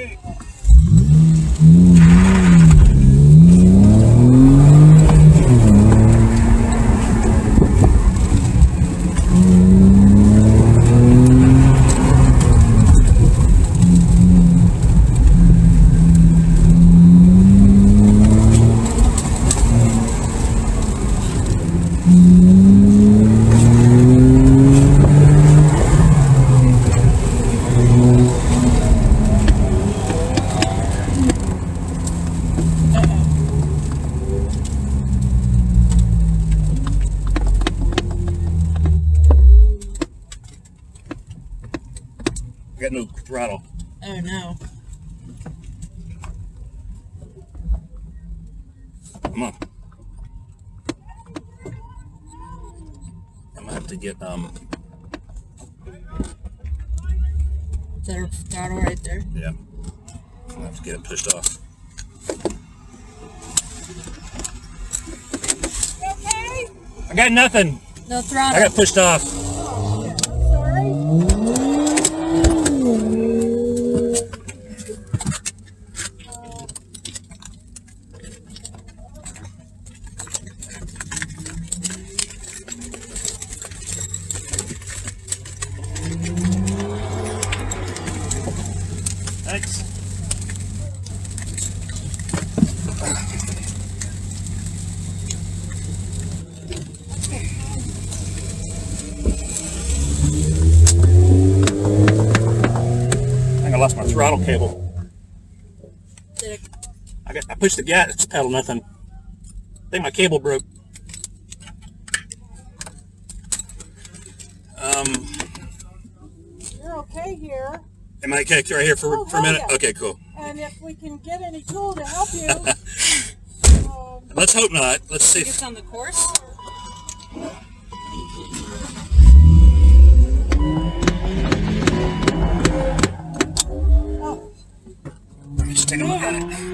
Okay. I got no throttle. Oh no. Come on. I'm gonna have to get Is that a throttle right there? yeah. I'm gonna have to get it pushed off. Okay? I got nothing. No throttle. I got pushed off. Sorry. Thanks. I think I lost my throttle cable. Did it, I pushed the gas pedal, nothing. I think my cable broke. You're okay here. Am I okay right here for a minute? Yeah. Okay, cool. And if we can get any tool to help you, Let's hope not. Let's see. it's on the course? oh, Let me just take a look at it.